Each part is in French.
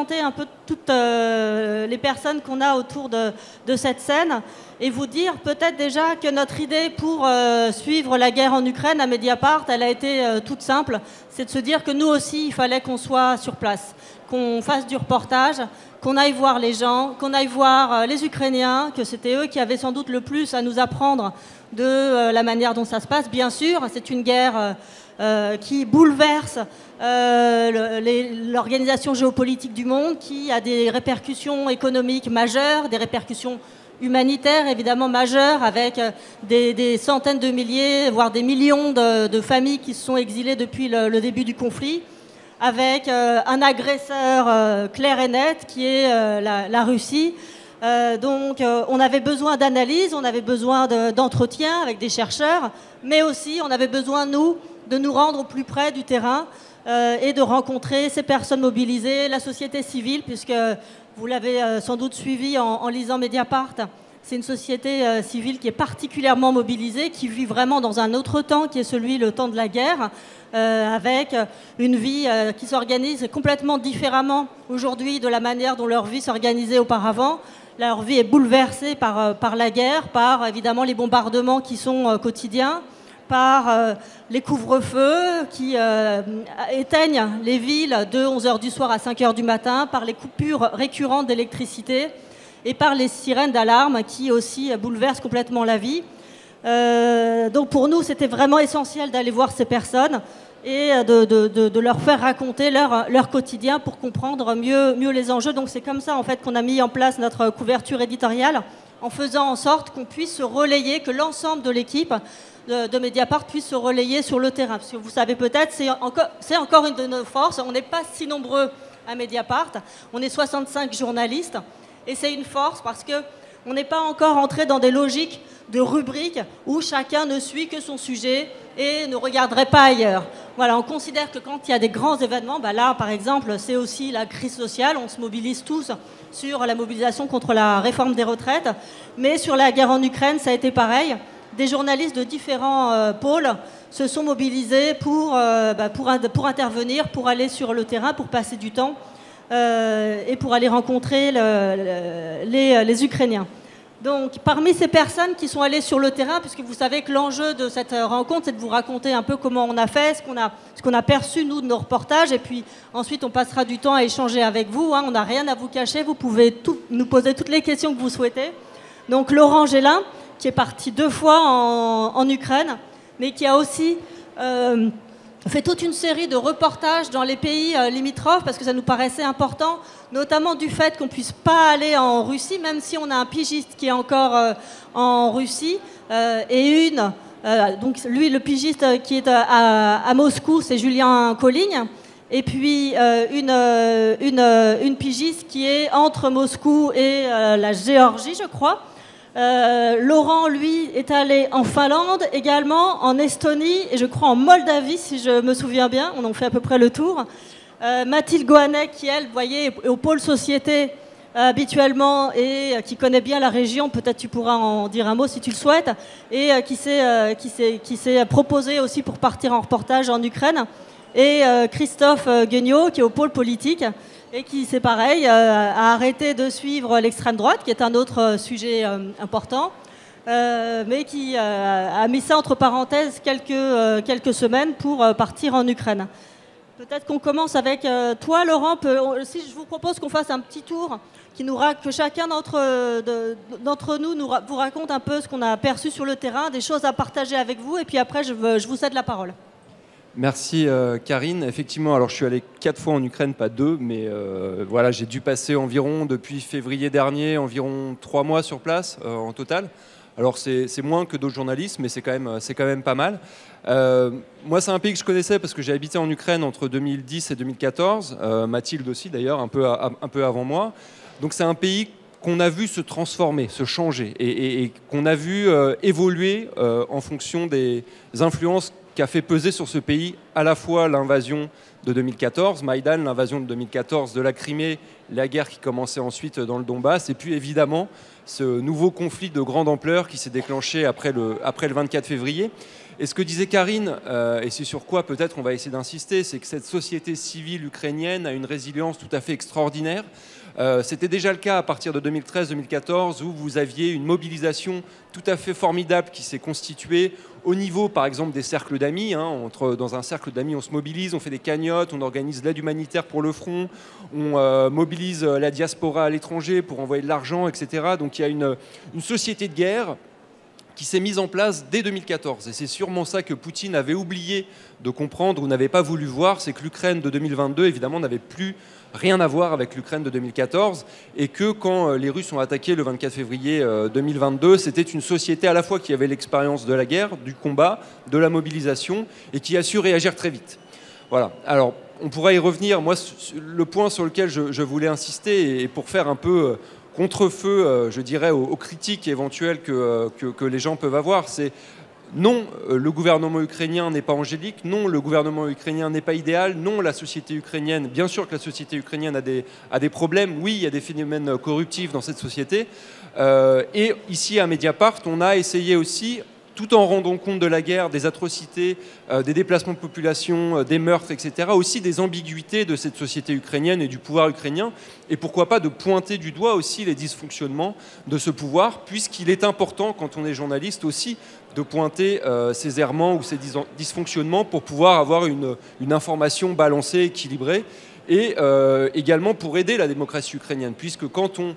présenter un peu toutes les personnes qu'on a autour de cette scène et vous dire peut-être déjà que notre idée pour suivre la guerre en Ukraine à Mediapart, elle a été toute simple. C'est de se dire que nous aussi, il fallait qu'on soit sur place, qu'on fasse du reportage, qu'on aille voir les gens, qu'on aille voir les Ukrainiens, que c'était eux qui avaient sans doute le plus à nous apprendre de la manière dont ça se passe. Bien sûr, c'est une guerre qui bouleverse l'organisation géopolitique du monde, qui a des répercussions économiques majeures, des répercussions humanitaires évidemment majeures, avec des centaines de milliers, voire des millions de familles qui se sont exilées depuis le début du conflit, avec un agresseur clair et net qui est la Russie. Donc on avait besoin d'analyse, on avait besoin d'entretien avec des chercheurs, mais aussi on avait besoin, nous, de nous rendre au plus près du terrain et de rencontrer ces personnes mobilisées, la société civile, puisque vous l'avez sans doute suivi en lisant Mediapart. C'est une société civile qui est particulièrement mobilisée, qui vit vraiment dans un autre temps, qui est celui, le temps de la guerre, avec une vie qui s'organise complètement différemment aujourd'hui de la manière dont leur vie s'organisait auparavant. Leur vie est bouleversée par la guerre, par évidemment les bombardements qui sont quotidiens, par les couvre-feux qui éteignent les villes de 11h du soir à 5h du matin, par les coupures récurrentes d'électricité et par les sirènes d'alarme qui aussi bouleversent complètement la vie. Donc pour nous, c'était vraiment essentiel d'aller voir ces personnes et de leur faire raconter leur quotidien pour comprendre mieux les enjeux. Donc c'est comme ça en fait qu'on a mis en place notre couverture éditoriale, en faisant en sorte qu'on puisse se relayer, que l'ensemble de l'équipe de Mediapart puisse se relayer sur le terrain. Parce que vous savez peut-être, c'est encore une de nos forces. On n'est pas si nombreux à Mediapart. On est 65 journalistes. Et c'est une force parce qu'on n'est pas encore entré dans des logiques de rubriques où chacun ne suit que son sujet et ne regarderait pas ailleurs. Voilà, on considère que quand il y a des grands événements, là par exemple, c'est aussi la crise sociale. On se mobilise tous sur la mobilisation contre la réforme des retraites. Mais sur la guerre en Ukraine, ça a été pareil. Des journalistes de différents pôles se sont mobilisés pour intervenir, pour aller sur le terrain, pour passer du temps et pour aller rencontrer les Ukrainiens. Donc, parmi ces personnes qui sont allées sur le terrain, puisque vous savez que l'enjeu de cette rencontre, c'est de vous raconter un peu comment on a fait, ce qu'on a perçu, nous, de nos reportages, et puis ensuite, on passera du temps à échanger avec vous. On n'a rien à vous cacher, vous pouvez nous poser toutes les questions que vous souhaitez. Donc, Laurent Gélin, qui est parti 2 fois en Ukraine, mais qui a aussi fait toute une série de reportages dans les pays limitrophes, parce que ça nous paraissait important, notamment du fait qu'on ne puisse pas aller en Russie, même si on a un pigiste qui est encore en Russie, et donc lui, le pigiste qui est à Moscou, c'est Julien Colligne, et puis une pigiste qui est entre Moscou et la Géorgie, je crois. Laurent, lui, est allé en Finlande, également en Estonie et je crois en Moldavie, si je me souviens bien. On en fait à peu près le tour. Mathilde Gohanet, qui, elle, vous voyez, est au pôle société habituellement et qui connaît bien la région, peut-être tu pourras en dire un mot si tu le souhaites, et qui s'est proposé aussi pour partir en reportage en Ukraine. Et Christophe Guignot, qui est au pôle politique, et qui, c'est pareil, a arrêté de suivre l'extrême droite, qui est un autre sujet important, mais qui a mis ça entre parenthèses quelques semaines pour partir en Ukraine. Peut-être qu'on commence avec toi, Laurent. Si je vous propose qu'on fasse un petit tour, que chacun d'entre nous vous raconte un peu ce qu'on a perçu sur le terrain, des choses à partager avec vous, et puis après, je vous cède la parole. Merci Karine. Effectivement, alors je suis allé 4 fois en Ukraine, pas 2, mais voilà, j'ai dû passer environ, depuis février dernier, environ 3 mois sur place en total. Alors c'est moins que d'autres journalistes, mais c'est quand même pas mal. Moi, c'est un pays que je connaissais parce que j'ai habité en Ukraine entre 2010 et 2014. Mathilde aussi, d'ailleurs, un peu avant moi. Donc c'est un pays qu'on a vu se transformer, se changer, et qu'on a vu évoluer en fonction des influences qui a fait peser sur ce pays à la fois l'invasion de 2014, Maïdan, l'invasion de 2014 de la Crimée, la guerre qui commençait ensuite dans le Donbass, et puis évidemment ce nouveau conflit de grande ampleur qui s'est déclenché après le 24 février. Et ce que disait Karine, et c'est sur quoi peut-être on va essayer d'insister, c'est que cette société civile ukrainienne a une résilience tout à fait extraordinaire. C'était déjà le cas à partir de 2013-2014 où vous aviez une mobilisation tout à fait formidable qui s'est constituée au niveau par exemple des cercles d'amis. Dans un cercle d'amis on se mobilise, on fait des cagnottes, on organise l'aide humanitaire pour le front, on mobilise la diaspora à l'étranger pour envoyer de l'argent, etc. Donc il y a une société de guerre qui s'est mise en place dès 2014. Et c'est sûrement ça que Poutine avait oublié de comprendre ou n'avait pas voulu voir, c'est que l'Ukraine de 2022, évidemment, n'avait plus rien à voir avec l'Ukraine de 2014, et que quand les Russes ont attaqué le 24 février 2022, c'était une société à la fois qui avait l'expérience de la guerre, du combat, de la mobilisation, et qui a su réagir très vite. Voilà. Alors, on pourrait y revenir. Moi, le point sur lequel je voulais insister, et pour faire un peu contre-feu, je dirais, aux critiques éventuelles que les gens peuvent avoir, c'est non, le gouvernement ukrainien n'est pas angélique, non, le gouvernement ukrainien n'est pas idéal, non, la société ukrainienne, bien sûr que la société ukrainienne a des problèmes, oui, il y a des phénomènes corruptifs dans cette société. Et ici, à Mediapart, on a essayé aussi, tout en rendant compte de la guerre, des atrocités, des déplacements de population, des meurtres, etc., aussi des ambiguïtés de cette société ukrainienne et du pouvoir ukrainien, et pourquoi pas de pointer du doigt aussi les dysfonctionnements de ce pouvoir, puisqu'il est important, quand on est journaliste aussi, de pointer ces errements ou ces dysfonctionnements pour pouvoir avoir une information balancée, équilibrée, et également pour aider la démocratie ukrainienne, puisque quand on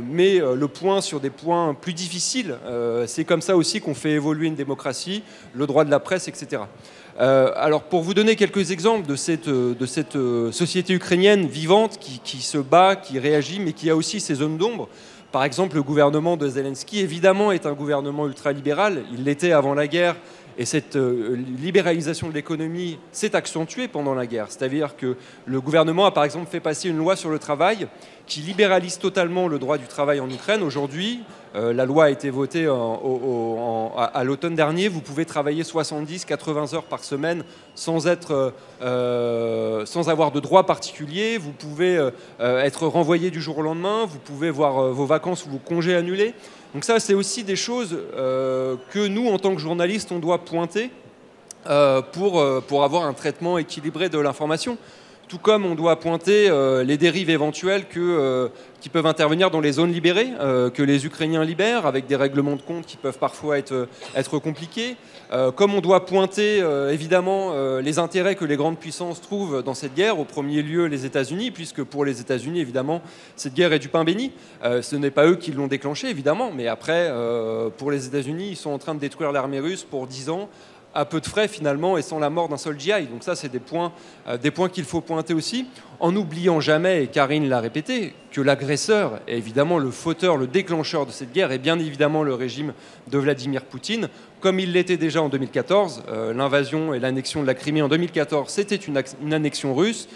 met le point sur des points plus difficiles, c'est comme ça aussi qu'on fait évoluer une démocratie, le droit de la presse, etc. Alors pour vous donner quelques exemples de cette société ukrainienne vivante qui se bat, qui réagit, mais qui a aussi ses zones d'ombre. Par exemple, le gouvernement de Zelensky, évidemment, est un gouvernement ultralibéral. Il l'était avant la guerre. Et cette libéralisation de l'économie s'est accentuée pendant la guerre. C'est-à-dire que le gouvernement a par exemple fait passer une loi sur le travail qui libéralise totalement le droit du travail en Ukraine. Aujourd'hui, la loi a été votée à l'automne dernier. Vous pouvez travailler 70-80 heures par semaine sans avoir de droit particulier. Vous pouvez être renvoyé du jour au lendemain. Vous pouvez voir vos vacances ou vos congés annulés. Donc ça, c'est aussi des choses que nous, en tant que journalistes, on doit pointer pour avoir un traitement équilibré de l'information. Tout comme on doit pointer les dérives éventuelles qui peuvent intervenir dans les zones libérées, que les Ukrainiens libèrent, avec des règlements de compte qui peuvent parfois être compliqués. Comme on doit pointer évidemment les intérêts que les grandes puissances trouvent dans cette guerre, au premier lieu les États-Unis, puisque pour les États-Unis, évidemment, cette guerre est du pain béni. Ce n'est pas eux qui l'ont déclenchée, évidemment, mais après, pour les États-Unis, ils sont en train de détruire l'armée russe pour 10 ans, à peu de frais finalement et sans la mort d'un seul GI. Donc ça, c'est des points qu'il faut pointer aussi, en n'oubliant jamais, et Karine l'a répété, que l'agresseur, est évidemment le fauteur, le déclencheur de cette guerre, est bien évidemment le régime de Vladimir Poutine, comme il l'était déjà en 2014. L'invasion et l'annexion de la Crimée en 2014, c'était une annexion russe.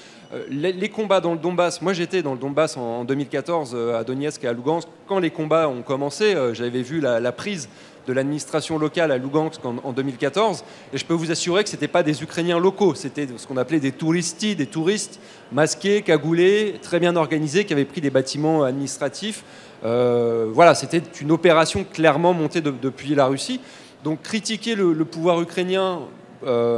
Les combats dans le Donbass, moi j'étais dans le Donbass en 2014 à Donetsk et à Lugansk. Quand les combats ont commencé, j'avais vu la prise de l'administration locale à Lugansk en 2014, et je peux vous assurer que ce n'étaient pas des Ukrainiens locaux, c'était ce qu'on appelait des touristes masqués, cagoulés, très bien organisés, qui avaient pris des bâtiments administratifs. Voilà, c'était une opération clairement montée depuis la Russie. Donc critiquer le pouvoir ukrainien,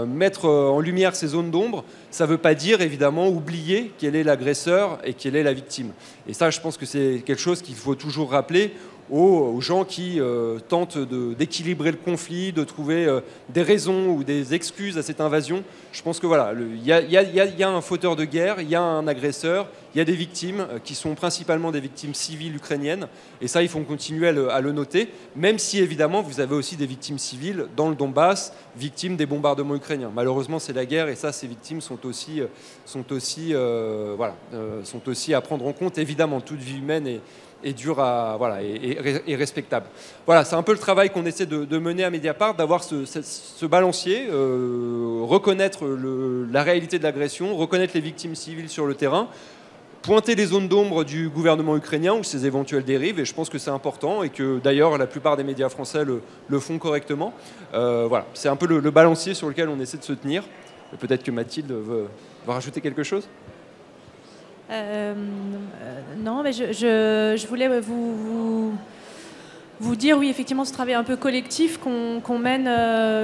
mettre en lumière ces zones d'ombre, ça ne veut pas dire évidemment oublier quel est l'agresseur et quelle est la victime. Et ça, je pense que c'est quelque chose qu'il faut toujours rappeler aux gens qui tentent d'équilibrer le conflit, de trouver des raisons ou des excuses à cette invasion. Je pense que voilà, il y a un fauteur de guerre, il y a un agresseur, il y a des victimes qui sont principalement des victimes civiles ukrainiennes. Et ça, il faut continuer à le noter, même si évidemment vous avez aussi des victimes civiles dans le Donbass, victimes des bombardements ukrainiens. Malheureusement, c'est la guerre et ça, ces victimes sont aussi à prendre en compte. Évidemment, toute vie humaine est dure et respectable. Voilà, c'est un peu le travail qu'on essaie de mener à Mediapart, d'avoir ce balancier, reconnaître la réalité de l'agression, reconnaître les victimes civiles sur le terrain, pointer les zones d'ombre du gouvernement ukrainien ou ses éventuelles dérives, et je pense que c'est important et que d'ailleurs la plupart des médias français le font correctement. Voilà, c'est un peu le balancier sur lequel on essaie de se tenir. Peut-être que Mathilde veut rajouter quelque chose. Non, mais je voulais vous dire, oui, effectivement, ce travail un peu collectif qu'on mène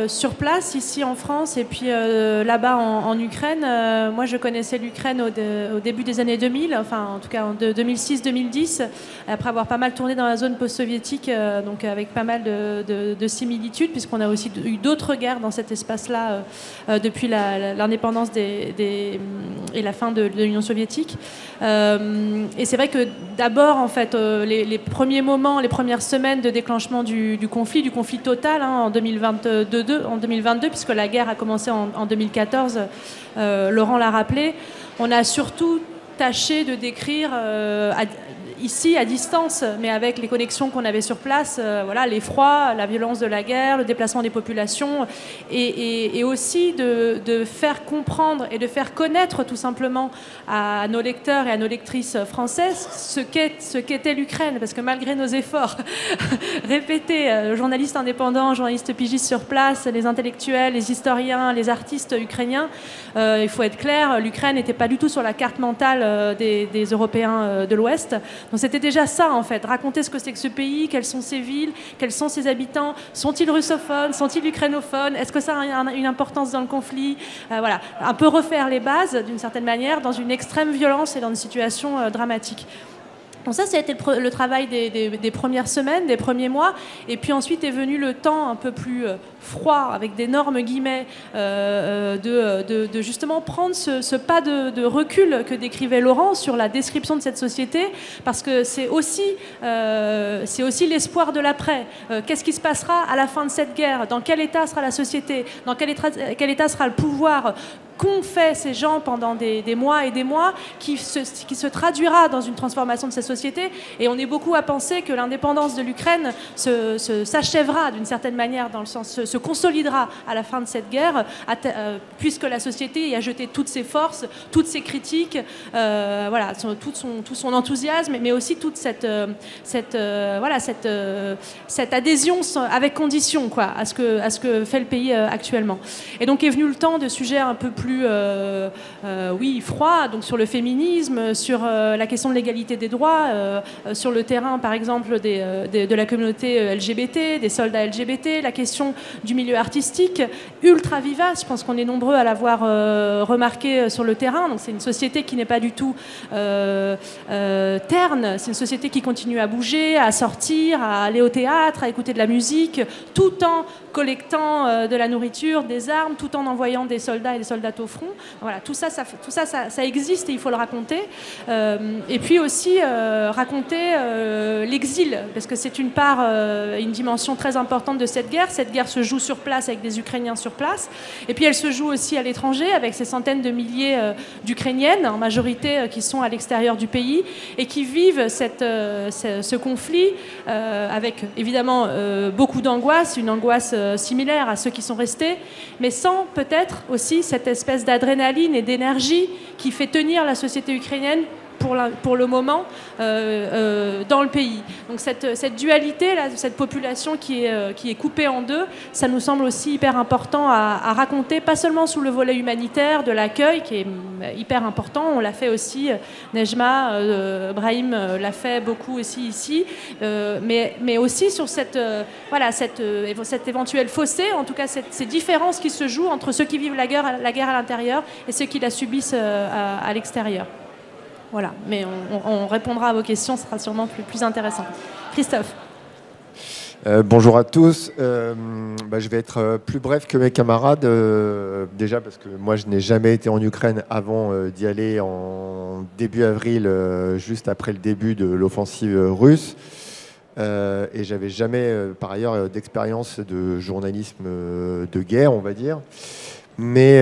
sur place, ici en France, et puis là-bas en Ukraine. Moi, je connaissais l'Ukraine au début des années 2000, enfin, en tout cas en 2006-2010, après avoir pas mal tourné dans la zone post-soviétique, donc avec pas mal de similitudes, puisqu'on a aussi eu d'autres guerres dans cet espace-là depuis l'indépendance et la fin de l'Union soviétique. Et c'est vrai que d'abord, en fait, les premiers moments, les premières semaines de déclenchement du conflit total en 2022, puisque la guerre a commencé en 2014, Laurent l'a rappelé, on a surtout tâché de décrire ici à distance, mais avec les connexions qu'on avait sur place, voilà, l'effroi, la violence de la guerre, le déplacement des populations, et aussi de faire comprendre et de faire connaître tout simplement à nos lecteurs et à nos lectrices françaises ce qu'était l'Ukraine, parce que malgré nos efforts répétés, journalistes indépendants, journalistes pigistes sur place, les intellectuels, les historiens, les artistes ukrainiens, il faut être clair, l'Ukraine n'était pas du tout sur la carte mentale des Européens de l'Ouest. Donc c'était déjà ça, en fait, raconter ce que c'est que ce pays, quelles sont ses villes, quels sont ses habitants, sont-ils russophones, sont-ils ukrainophones, est-ce que ça a une importance dans le conflit, voilà, un peu refaire les bases, d'une certaine manière, dans une extrême violence et dans une situation dramatique. Donc ça a été le travail des premières semaines, des premiers mois, et puis ensuite est venu le temps un peu plus froid, avec d'énormes guillemets, de justement prendre ce pas de recul que décrivait Laurent sur la description de cette société, parce que c'est aussi l'espoir de l'après. Qu'est-ce qui se passera à la fin de cette guerre? Dans quel état sera la société? Dans quel état sera le pouvoir? Qu'ont fait ces gens pendant des mois et des mois qui se traduira dans une transformation de cette société? Et on est beaucoup à penser que l'indépendance de l'Ukraine s'achèvera d'une certaine manière, dans le sens se consolidera à la fin de cette guerre, puisque la société y a jeté toutes ses forces, toutes ses critiques, voilà, tout son enthousiasme, mais aussi toute cette adhésion avec condition, quoi, à ce que fait le pays actuellement. Et donc est venu le temps de sujets un peu plus froid, donc sur le féminisme, sur la question de l'égalité des droits, sur le terrain par exemple de la communauté LGBT, des soldats LGBT, la question du milieu artistique, ultra vivace, je pense qu'on est nombreux à l'avoir remarqué sur le terrain. Donc c'est une société qui n'est pas du tout terne, c'est une société qui continue à bouger, à sortir, à aller au théâtre, à écouter de la musique, tout en collectant de la nourriture, des armes, tout en envoyant des soldats et des soldates au front. Voilà, tout ça existe et il faut le raconter. Et puis aussi raconter l'exil, parce que c'est une part, une dimension très importante de cette guerre. Cette guerre se joue sur place avec des Ukrainiens sur place. Et puis elle se joue aussi à l'étranger avec ces centaines de milliers d'Ukrainiennes, en majorité qui sont à l'extérieur du pays et qui vivent ce conflit avec évidemment beaucoup d'angoisse, une angoisse similaire à ceux qui sont restés, mais sans peut-être aussi cette espèce d'adrénaline et d'énergie qui fait tenir la société ukrainienne pour le moment dans le pays. Donc cette dualité là, cette population qui est coupée en deux, ça nous semble aussi hyper important à raconter, pas seulement sous le volet humanitaire de l'accueil qui est hyper important, on l'a fait aussi, Nejma, Brahim l'a fait beaucoup aussi ici, mais aussi sur cet éventuel fossé, en tout cas ces différences qui se jouent entre ceux qui vivent la guerre à l'intérieur et ceux qui la subissent à l'extérieur. Voilà, mais on répondra à vos questions, ce sera sûrement plus intéressant. Christophe. Bonjour à tous. Je vais être plus bref que mes camarades, déjà parce que moi je n'ai jamais été en Ukraine avant d'y aller en début avril, juste après le début de l'offensive russe. Et j'avais jamais par ailleurs d'expérience de journalisme de guerre, on va dire. Mais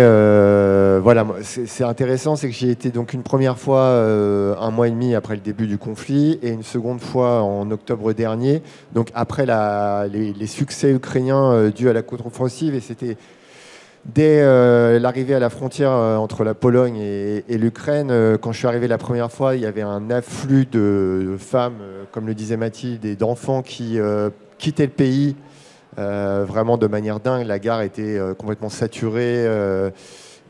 voilà, c'est intéressant, c'est que j'y ai été donc une première fois un mois et demi après le début du conflit et une seconde fois en octobre dernier, donc après les succès ukrainiens dus à la contre-offensive. Et Dès l'arrivée à la frontière entre la Pologne et l'Ukraine, quand je suis arrivé la première fois, il y avait un afflux de femmes, comme le disait Mathilde, et d'enfants qui quittaient le pays vraiment de manière dingue. La gare était complètement saturée,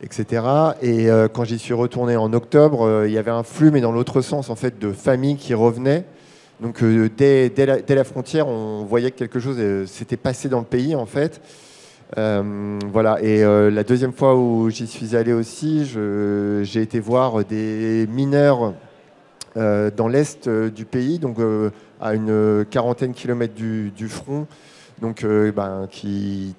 etc. Et quand j'y suis retourné en octobre, il y avait un flux, mais dans l'autre sens, en fait, de familles qui revenaient. Donc dès la frontière, on voyait que quelque chose s'était passé dans le pays, en fait. Voilà. Et la deuxième fois où j'y suis allé aussi, j'ai été voir des mineurs dans l'est du pays, donc à une quarantaine de kilomètres du front, donc, qui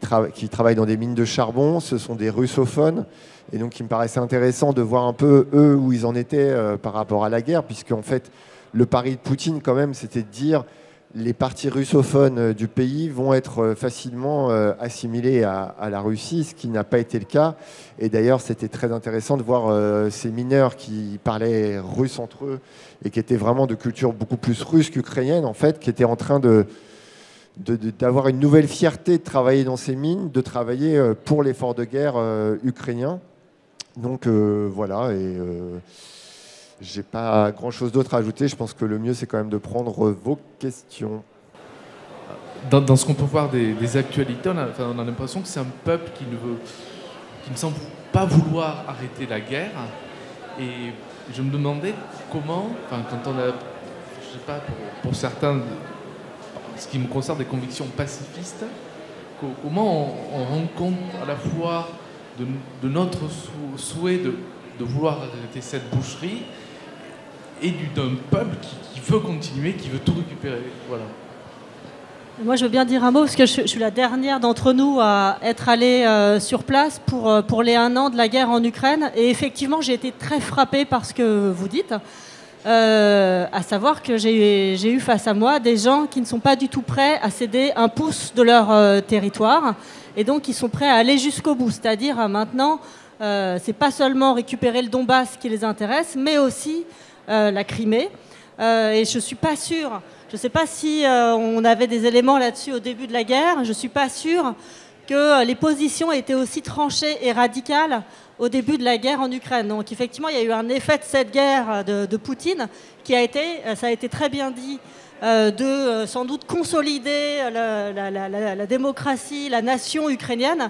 travaillent dans des mines de charbon. Ce sont des russophones. Et donc il me paraissait intéressant de voir un peu eux où ils en étaient par rapport à la guerre, puisque en fait le pari de Poutine quand même, c'était de dire les partis russophones du pays vont être facilement assimilés à la Russie, ce qui n'a pas été le cas. Et d'ailleurs, c'était très intéressant de voir ces mineurs qui parlaient russe entre eux et qui étaient vraiment de culture beaucoup plus russe qu'ukrainienne, en fait, qui étaient en train d'avoir une nouvelle fierté de travailler dans ces mines, de travailler pour l'effort de guerre ukrainien. Donc voilà, et j'ai pas grand-chose d'autre à ajouter. Je pense que le mieux, c'est quand même de prendre vos questions. Dans ce qu'on peut voir des actualités, on a l'impression que c'est un peuple qui ne semble pas vouloir arrêter la guerre. Et je me demandais comment, quand on a, je sais pas, pour certains, ce qui me concerne des convictions pacifistes, comment on rend compte à la fois de notre souhait de vouloir arrêter cette boucherie et d'un peuple qui veut continuer, qui veut tout récupérer. Voilà. Moi, je veux bien dire un mot, parce que je suis la dernière d'entre nous à être allée sur place pour les 1 an de la guerre en Ukraine. Et effectivement, j'ai été très frappée par ce que vous dites, à savoir que j'ai eu face à moi des gens qui ne sont pas du tout prêts à céder un pouce de leur territoire, et donc qui sont prêts à aller jusqu'au bout. C'est-à-dire, maintenant, c'est pas seulement récupérer le Donbass qui les intéresse, mais aussi la Crimée. Et je suis pas sûre, je ne sais pas si on avait des éléments là-dessus au début de la guerre, je ne suis pas sûre que les positions étaient aussi tranchées et radicales au début de la guerre en Ukraine. Donc effectivement, il y a eu un effet de cette guerre de Poutine qui a été, ça a été très bien dit, de sans doute consolider la démocratie, la nation ukrainienne,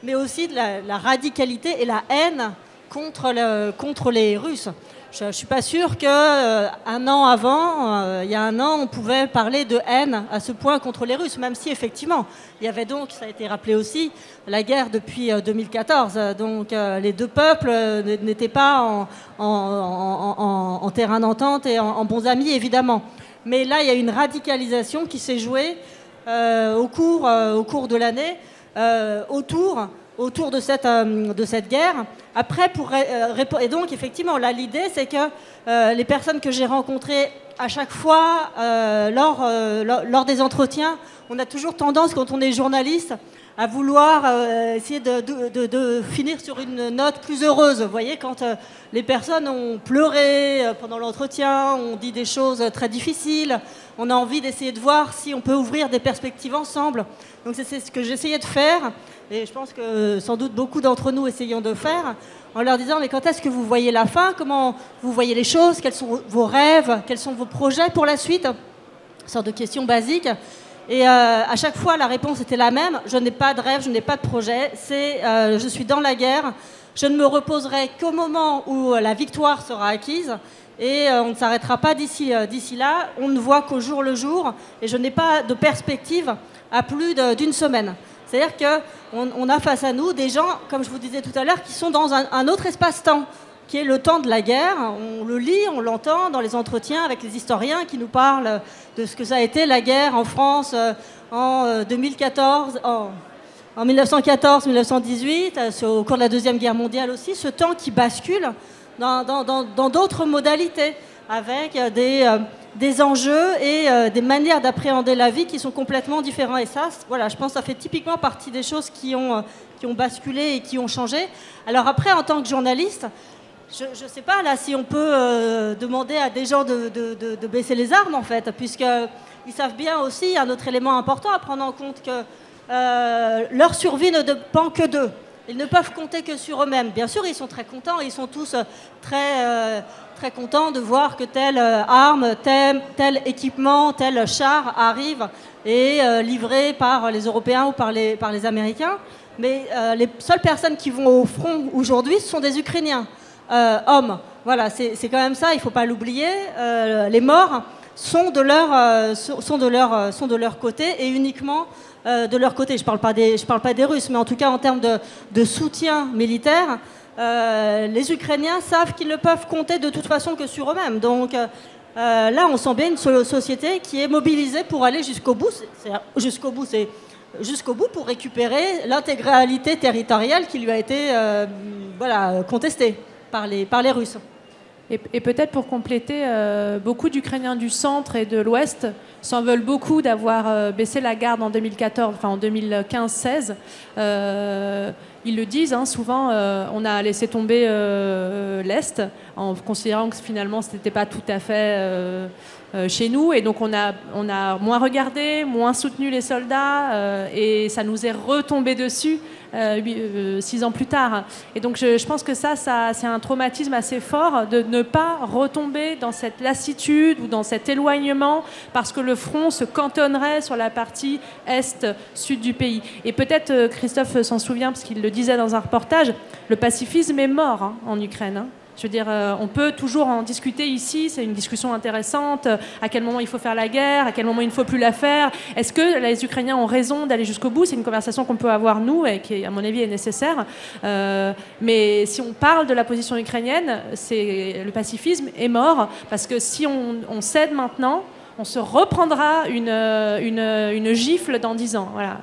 mais aussi de la radicalité et la haine contre les Russes. Je ne suis pas sûre qu'un an avant, il y a 1 an, on pouvait parler de haine à ce point contre les Russes, même si effectivement, il y avait donc, ça a été rappelé aussi, la guerre depuis 2014. Donc les deux peuples n'étaient pas en terrain d'entente et en bons amis, évidemment. Mais là, il y a une radicalisation qui s'est jouée au cours de l'année autour de cette guerre. Après, et donc, effectivement, là, l'idée, c'est que les personnes que j'ai rencontrées à chaque fois, lors des entretiens, on a toujours tendance, quand on est journaliste, à vouloir essayer de finir sur une note plus heureuse. Vous voyez, quand les personnes ont pleuré pendant l'entretien, ont dit des choses très difficiles, on a envie d'essayer de voir si on peut ouvrir des perspectives ensemble. Donc c'est ce que j'essayais de faire, et je pense que sans doute beaucoup d'entre nous essayons de faire, en leur disant, mais quand est-ce que vous voyez la fin? Comment vous voyez les choses? Quels sont vos rêves? Quels sont vos projets pour la suite? Une sorte de question basique. Et à chaque fois, la réponse était la même. Je n'ai pas de rêve, je n'ai pas de projet. Je suis dans la guerre. Je ne me reposerai qu'au moment où la victoire sera acquise. Et on ne s'arrêtera pas d'ici là. On ne voit qu'au jour le jour. Et je n'ai pas de perspective à plus d'une semaine. C'est-à-dire qu'on a face à nous des gens, comme je vous disais tout à l'heure, qui sont dans un autre espace-temps, qui est le temps de la guerre. On le lit, on l'entend dans les entretiens avec les historiens qui nous parlent de ce que ça a été la guerre en France en 2014, en 1914-1918, au cours de la Deuxième Guerre mondiale aussi, ce temps qui bascule dans d'autres modalités, avec des enjeux et des manières d'appréhender la vie qui sont complètement différents. Et ça, voilà, je pense que ça fait typiquement partie des choses qui ont basculé et qui ont changé. Alors après, en tant que journaliste, je ne sais pas là si on peut demander à des gens de baisser les armes, en fait, puisqu'ils savent bien aussi, un autre élément important à prendre en compte, que leur survie ne dépend que d'eux. Ils ne peuvent compter que sur eux-mêmes. Bien sûr, ils sont très contents. Ils sont tous très contents de voir que telle arme, tel équipement, tel char arrive et livré par les Européens ou par les Américains. Mais les seules personnes qui vont au front aujourd'hui, ce sont des Ukrainiens, hommes. Voilà, c'est quand même ça, il ne faut pas l'oublier. Les morts sont de leur côté et uniquement de leur côté. Je parle pas des Russes, mais en tout cas en termes de soutien militaire, les Ukrainiens savent qu'ils ne peuvent compter de toute façon que sur eux-mêmes. Donc là, on sent bien une société qui est mobilisée pour aller jusqu'au bout. Jusqu'au bout pour récupérer l'intégralité territoriale qui lui a été contestée par les Russes. Et peut-être pour compléter, beaucoup d'Ukrainiens du centre et de l'Ouest s'en veulent beaucoup d'avoir baissé la garde en 2014, enfin en 2015-16. Ils le disent souvent, on a laissé tomber l'Est en considérant que finalement ce n'était pas tout à fait chez nous, et donc on a moins regardé, moins soutenu les soldats, et ça nous est retombé dessus 6 ans plus tard. Et donc je pense que ça c'est un traumatisme assez fort de ne pas retomber dans cette lassitude ou dans cet éloignement parce que le front se cantonnerait sur la partie est-sud du pays. Et peut-être Christophe s'en souvient parce qu'il le disait dans un reportage, le pacifisme est mort en Ukraine. Je veux dire, on peut toujours en discuter ici, c'est une discussion intéressante, à quel moment il faut faire la guerre, à quel moment il ne faut plus la faire. Est-ce que les Ukrainiens ont raison d'aller jusqu'au bout? C'est une conversation qu'on peut avoir, nous, et qui, à mon avis, est nécessaire. Mais si on parle de la position ukrainienne, le pacifisme est mort, parce que si on cède maintenant, on se reprendra une gifle dans 10 ans. Voilà.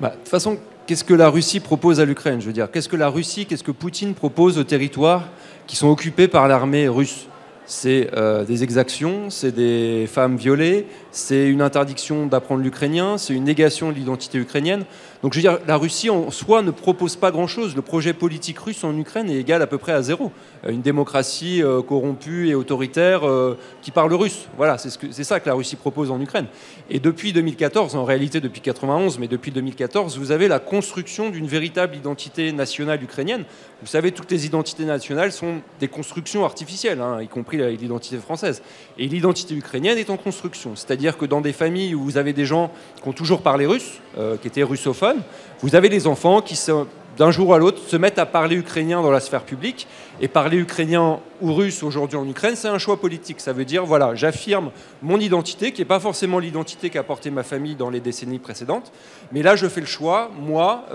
De toute façon, qu'est-ce que la Russie propose à l'Ukraine? Je veux dire, qu'est-ce que Poutine propose aux territoires qui sont occupés par l'armée russe? C'est des exactions, c'est des femmes violées, c'est une interdiction d'apprendre l'ukrainien, c'est une négation de l'identité ukrainienne. Donc je veux dire, la Russie en soi ne propose pas grand-chose. Le projet politique russe en Ukraine est égal à peu près à zéro. Une démocratie corrompue et autoritaire qui parle russe. Voilà, c'est ça que la Russie propose en Ukraine. Et depuis 2014, en réalité depuis 91, mais depuis 2014, vous avez la construction d'une véritable identité nationale ukrainienne. Vous savez, toutes les identités nationales sont des constructions artificielles, y compris l'identité française. Et l'identité ukrainienne est en construction. C'est-à-dire que dans des familles où vous avez des gens qui ont toujours parlé russe, qui étaient russophones, vous avez des enfants qui, d'un jour à l'autre, se mettent à parler ukrainien dans la sphère publique. Et parler ukrainien ou russe aujourd'hui en Ukraine, c'est un choix politique. Ça veut dire, voilà, j'affirme mon identité, qui n'est pas forcément l'identité qu'a portée ma famille dans les décennies précédentes. Mais là, je fais le choix, moi,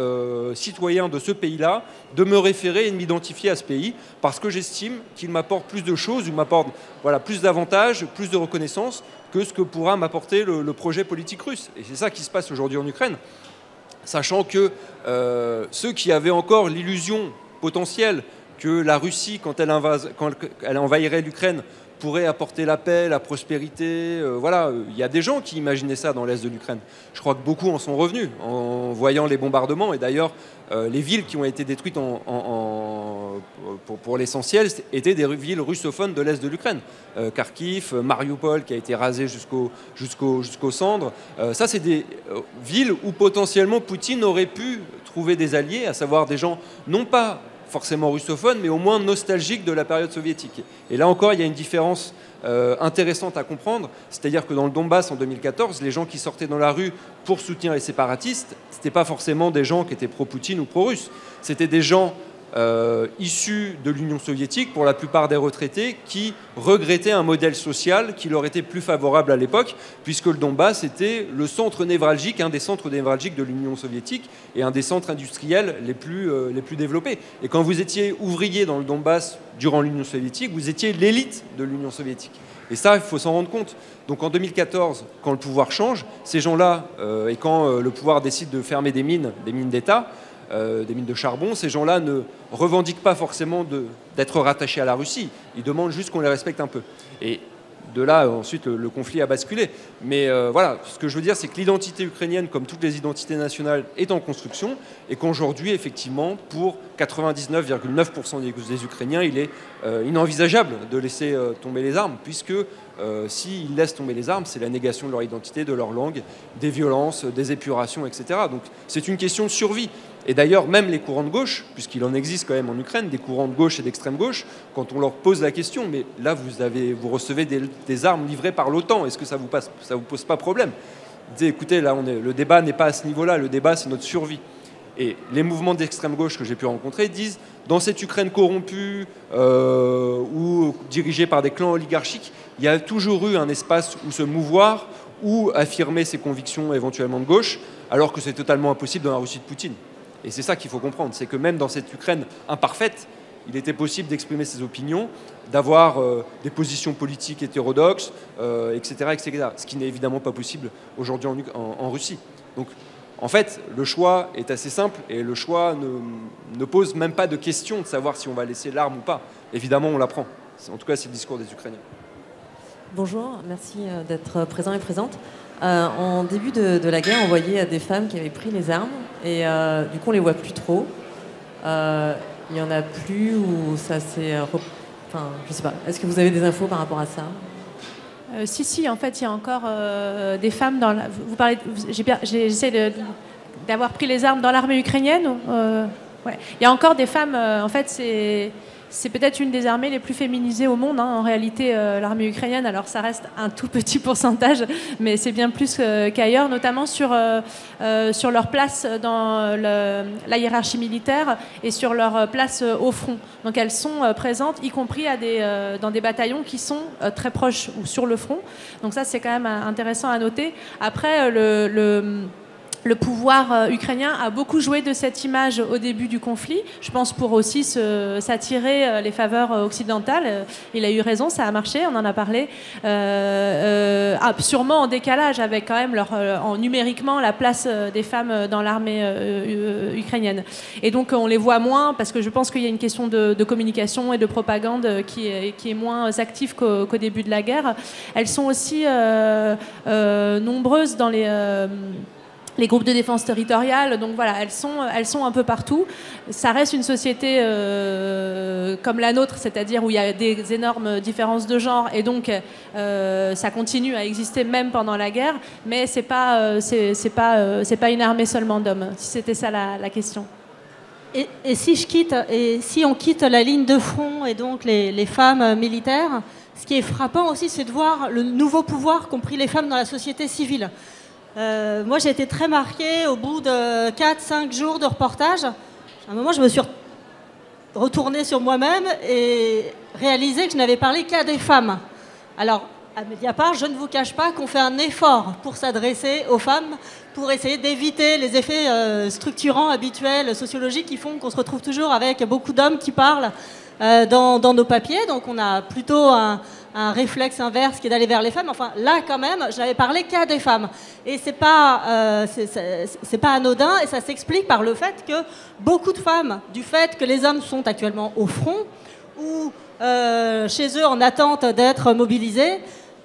citoyen de ce pays-là, de me référer et de m'identifier à ce pays, parce que j'estime qu'il m'apporte plus de choses, ou m'apporte plus d'avantages, plus de reconnaissance, que ce que pourra m'apporter le projet politique russe. Et c'est ça qui se passe aujourd'hui en Ukraine. Sachant que ceux qui avaient encore l'illusion potentielle que la Russie, quand elle envahirait l'Ukraine, pourrait apporter la paix, la prospérité. Il y a des gens qui imaginaient ça dans l'est de l'Ukraine. Je crois que beaucoup en sont revenus en voyant les bombardements. Et d'ailleurs, les villes qui ont été détruites pour l'essentiel étaient des villes russophones de l'est de l'Ukraine. Kharkiv, Mariupol qui a été rasé jusqu'aux cendres. Ça, c'est des villes où potentiellement Poutine aurait pu trouver des alliés, à savoir des gens non pas forcément russophone, mais au moins nostalgique de la période soviétique. Et là encore, il y a une différence intéressante à comprendre, c'est-à-dire que dans le Donbass en 2014, les gens qui sortaient dans la rue pour soutenir les séparatistes, ce n'étaient pas forcément des gens qui étaient pro-Poutine ou pro-russes, c'était des gens issus de l'Union soviétique, pour la plupart des retraités, qui regrettaient un modèle social qui leur était plus favorable à l'époque, puisque le Donbass était le centre névralgique, un des centres névralgiques de l'Union soviétique et un des centres industriels les plus développés. Et quand vous étiez ouvrier dans le Donbass durant l'Union soviétique, vous étiez l'élite de l'Union soviétique. Et ça, il faut s'en rendre compte. Donc en 2014, quand le pouvoir change, ces gens-là, et quand le pouvoir décide de fermer des mines d'État, des mines de charbon, ces gens-là ne revendiquent pas forcément d'être rattachés à la Russie. Ils demandent juste qu'on les respecte un peu. Et de là, ensuite, le conflit a basculé. Mais ce que je veux dire, c'est que l'identité ukrainienne, comme toutes les identités nationales, est en construction et qu'aujourd'hui, effectivement, pour 99,9% des Ukrainiens, il est inenvisageable de laisser tomber les armes, puisque s'ils laissent tomber les armes, c'est la négation de leur identité, de leur langue, des violences, des épurations, etc. Donc c'est une question de survie. Et d'ailleurs, même les courants de gauche, puisqu'il en existe quand même en Ukraine, des courants de gauche et d'extrême gauche, quand on leur pose la question, mais là vous recevez des armes livrées par l'OTAN, est-ce que ça vous pose pas problème? Ils disaient, écoutez, là le débat n'est pas à ce niveau-là, le débat c'est notre survie. Et les mouvements d'extrême gauche que j'ai pu rencontrer disent, dans cette Ukraine corrompue ou dirigée par des clans oligarchiques, il y a toujours eu un espace où se mouvoir, ou affirmer ses convictions éventuellement de gauche, alors que c'est totalement impossible dans la Russie de Poutine. Et c'est ça qu'il faut comprendre, c'est que même dans cette Ukraine imparfaite, il était possible d'exprimer ses opinions, d'avoir des positions politiques hétérodoxes, etc., etc. Ce qui n'est évidemment pas possible aujourd'hui en Russie. Donc, en fait, le choix est assez simple et le choix ne pose même pas de question de savoir si on va laisser l'arme ou pas. Évidemment, on la prend. En tout cas, c'est le discours des Ukrainiens. Bonjour, merci d'être présent et présente. En début de la guerre, on voyait des femmes qui avaient pris les armes et du coup on les voit plus trop. Il y en a plus ou ça s'est... Enfin, je sais pas. Est-ce que vous avez des infos par rapport à ça? Si, en fait, il y a encore des femmes dans la... Vous parlez... J'essaie d'avoir pris les armes dans l'armée ukrainienne ouais. Il y a encore des femmes... en fait, c'est peut-être une des armées les plus féminisées au monde, hein, en réalité, l'armée ukrainienne. Alors, ça reste un tout petit pourcentage, mais c'est bien plus qu'ailleurs, notamment sur leur place dans la hiérarchie militaire et sur leur place au front. Donc, elles sont présentes, y compris dans des bataillons qui sont très proches ou sur le front. Donc, ça, c'est quand même intéressant à noter. Après, le pouvoir ukrainien a beaucoup joué de cette image au début du conflit, je pense pour aussi s'attirer les faveurs occidentales. Il a eu raison, ça a marché, on en a parlé. Sûrement en décalage avec quand même numériquement la place des femmes dans l'armée ukrainienne. Et donc on les voit moins parce que je pense qu'il y a une question de communication et de propagande qui est moins active qu'au début de la guerre. Elles sont aussi nombreuses dans les groupes de défense territoriale, donc voilà, elles sont un peu partout. Ça reste une société comme la nôtre, c'est-à-dire où il y a des énormes différences de genre, et donc ça continue à exister même pendant la guerre, mais c'est pas une armée seulement d'hommes, si c'était ça la question. Et si on quitte la ligne de front et donc les femmes militaires, ce qui est frappant aussi, c'est de voir le nouveau pouvoir qu'ont pris les femmes dans la société civile. Moi, j'ai été très marquée au bout de 4-5 jours de reportage. À un moment, je me suis retournée sur moi-même et réalisé que je n'avais parlé qu'à des femmes. Alors, à Mediapart, je ne vous cache pas qu'on fait un effort pour s'adresser aux femmes, pour essayer d'éviter les effets structurants habituels, sociologiques, qui font qu'on se retrouve toujours avec beaucoup d'hommes qui parlent dans nos papiers. Donc, on a plutôt un réflexe inverse qui est d'aller vers les femmes. Enfin, là, quand même, je n'avais parlé qu'à des femmes. Et c'est pas anodin, et ça s'explique par le fait que beaucoup de femmes, du fait que les hommes sont actuellement au front ou chez eux en attente d'être mobilisés,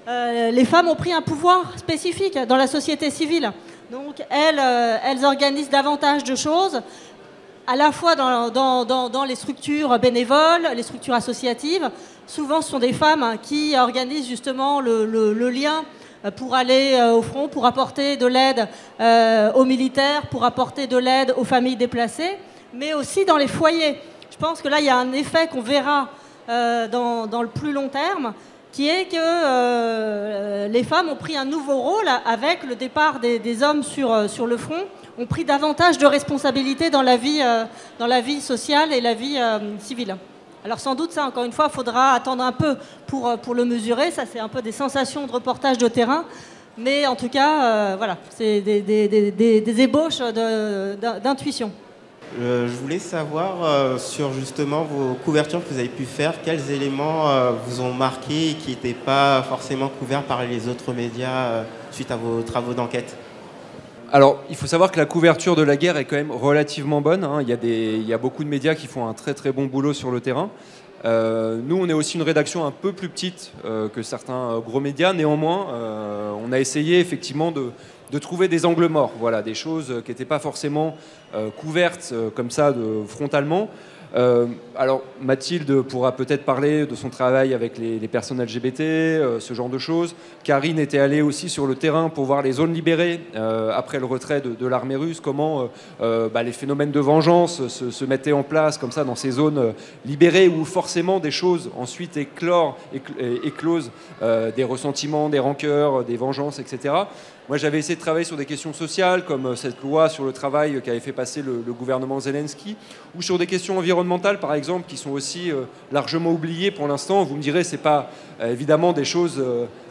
les femmes ont pris un pouvoir spécifique dans la société civile. Donc, elles organisent davantage de choses, à la fois dans les structures bénévoles, les structures associatives. Souvent, ce sont des femmes qui organisent justement le lien pour aller au front, pour apporter de l'aide aux militaires, pour apporter de l'aide aux familles déplacées, mais aussi dans les foyers. Je pense que là, il y a un effet qu'on verra dans le plus long terme, qui est que les femmes ont pris un nouveau rôle avec le départ des hommes sur le front, ont pris davantage de responsabilités dans la vie sociale et la vie civile. Alors sans doute, ça, encore une fois, il faudra attendre un peu pour le mesurer. Ça, c'est un peu des sensations de reportage de terrain. Mais en tout cas, voilà, c'est des ébauches d'intuition. Je voulais savoir sur justement vos couvertures que vous avez pu faire, quels éléments vous ont marqué et qui n'étaient pas forcément couverts par les autres médias suite à vos travaux d'enquête. Alors, il faut savoir que la couverture de la guerre est quand même relativement bonne, hein. Il y a beaucoup de médias qui font un très très bon boulot sur le terrain. Nous, on est aussi une rédaction un peu plus petite que certains gros médias. Néanmoins, on a essayé effectivement de trouver des angles morts, voilà, des choses qui n'étaient pas forcément couvertes comme ça frontalement. Alors Mathilde pourra peut-être parler de son travail avec les personnes LGBT, ce genre de choses. Karine était allée aussi sur le terrain pour voir les zones libérées après le retrait de l'armée russe, comment les phénomènes de vengeance se mettaient en place comme ça dans ces zones libérées où forcément des choses ensuite éclosent, des ressentiments, des rancœurs, des vengeances, etc. Moi, j'avais essayé de travailler sur des questions sociales, comme cette loi sur le travail qu'avait fait passer le gouvernement Zelensky, ou sur des questions environnementales, par exemple, qui sont aussi largement oubliées pour l'instant. Vous me direz, ce n'est pas évidemment des choses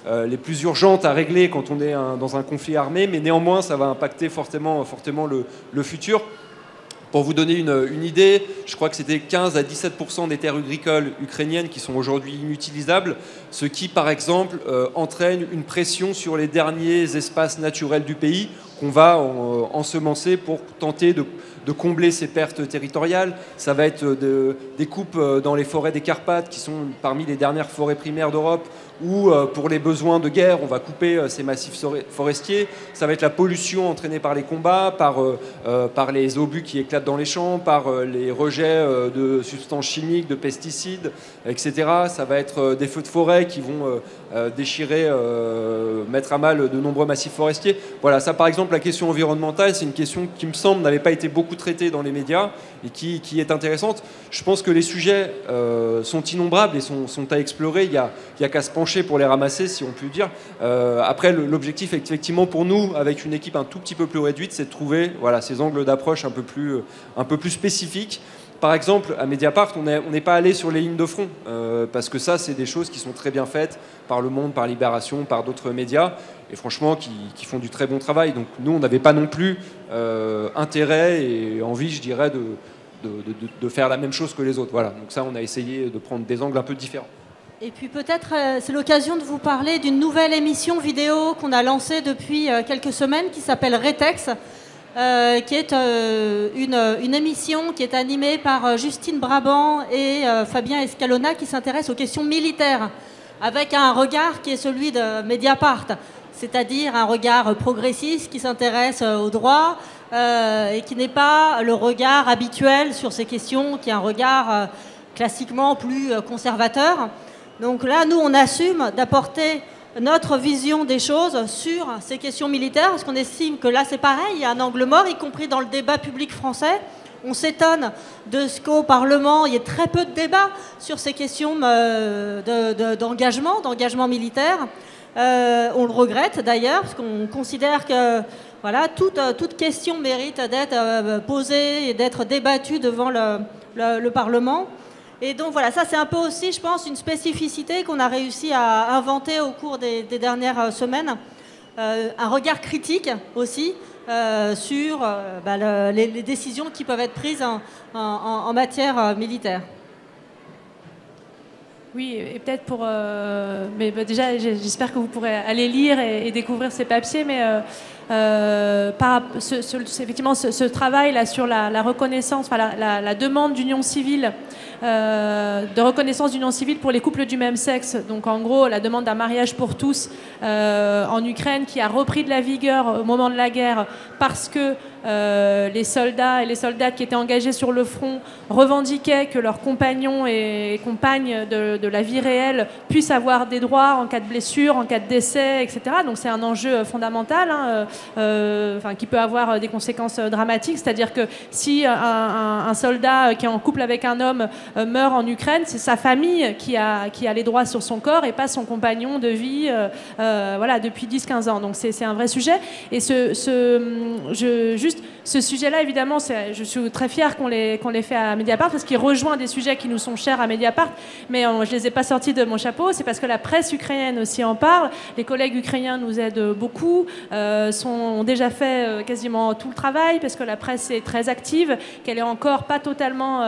les plus urgentes à régler quand on est dans un conflit armé, mais néanmoins, ça va impacter fortement le futur. Pour vous donner une idée, je crois que c'était 15 à 17% des terres agricoles ukrainiennes qui sont aujourd'hui inutilisables, ce qui, par exemple, entraîne une pression sur les derniers espaces naturels du pays qu'on va ensemencer pour tenter de combler ces pertes territoriales. Ça va être des coupes dans les forêts des Carpates, qui sont parmi les dernières forêts primaires d'Europe, où pour les besoins de guerre, on va couper ces massifs forestiers. Ça va être la pollution entraînée par les combats, par les obus qui éclatent dans les champs, par les rejets de substances chimiques, de pesticides, etc. Ça va être des feux de forêt qui vont déchirer, mettre à mal de nombreux massifs forestiers. Voilà, ça par exemple, la question environnementale, c'est une question qui me semble n'avait pas été beaucoup traitée dans les médias et qui est intéressante. Je pense que les sujets sont innombrables et sont à explorer. Il y a qu'à se pencher pour les ramasser, si on peut dire. Après, l'objectif, effectivement, pour nous, avec une équipe un tout petit peu plus réduite, c'est de trouver ces angles d'approche un peu plus spécifiques. Par exemple, à Mediapart, on n'est pas allé sur les lignes de front, parce que ça, c'est des choses qui sont très bien faites par Le Monde, par Libération, par d'autres médias, et franchement, qui font du très bon travail. Donc nous, on n'avait pas non plus intérêt et envie, je dirais, de faire la même chose que les autres. Voilà. Donc ça, on a essayé de prendre des angles un peu différents. Et puis peut-être c'est l'occasion de vous parler d'une nouvelle émission vidéo qu'on a lancée depuis quelques semaines qui s'appelle Retex, qui est une émission qui est animée par Justine Brabant et Fabien Escalona, qui s'intéresse aux questions militaires avec un regard qui est celui de Mediapart, c'est-à-dire un regard progressiste qui s'intéresse au droit et qui n'est pas le regard habituel sur ces questions, qui est un regard classiquement plus conservateur. Donc là, nous, on assume d'apporter notre vision des choses sur ces questions militaires, parce qu'on estime que là, c'est pareil, il y a un angle mort, y compris dans le débat public français. On s'étonne de ce qu'au Parlement, il y ait très peu de débats sur ces questions d'engagement militaire. On le regrette d'ailleurs, parce qu'on considère que toute question mérite d'être posée et d'être débattue devant le Parlement. Et donc voilà, ça c'est un peu aussi, je pense, une spécificité qu'on a réussi à inventer au cours des dernières semaines. Un regard critique aussi sur les décisions qui peuvent être prises en matière militaire. Oui, et peut-être mais déjà, j'espère que vous pourrez aller lire et découvrir ces papiers, mais effectivement, ce travail là sur la reconnaissance, la demande d'union civile, de reconnaissance d'union civile pour les couples du même sexe. Donc en gros, la demande d'un mariage pour tous en Ukraine, qui a repris de la vigueur au moment de la guerre parce que les soldats et les soldates qui étaient engagés sur le front revendiquaient que leurs compagnons et compagnes de la vie réelle puissent avoir des droits en cas de blessure, en cas de décès, etc. Donc c'est un enjeu fondamental, qui peut avoir des conséquences dramatiques. C'est-à-dire que si un soldat qui est en couple avec un homme meurt en Ukraine, c'est sa famille qui a les droits sur son corps et pas son compagnon de vie depuis 10-15 ans. Donc c'est un vrai sujet. Et ce sujet-là, évidemment, je suis très fière qu'on l'ait fait à Mediapart, parce qu'il rejoint des sujets qui nous sont chers à Mediapart, mais je ne les ai pas sortis de mon chapeau. C'est parce que la presse ukrainienne aussi en parle. Les collègues ukrainiens nous aident beaucoup, ont déjà fait quasiment tout le travail, parce que la presse est très active, qu'elle est encore pas totalement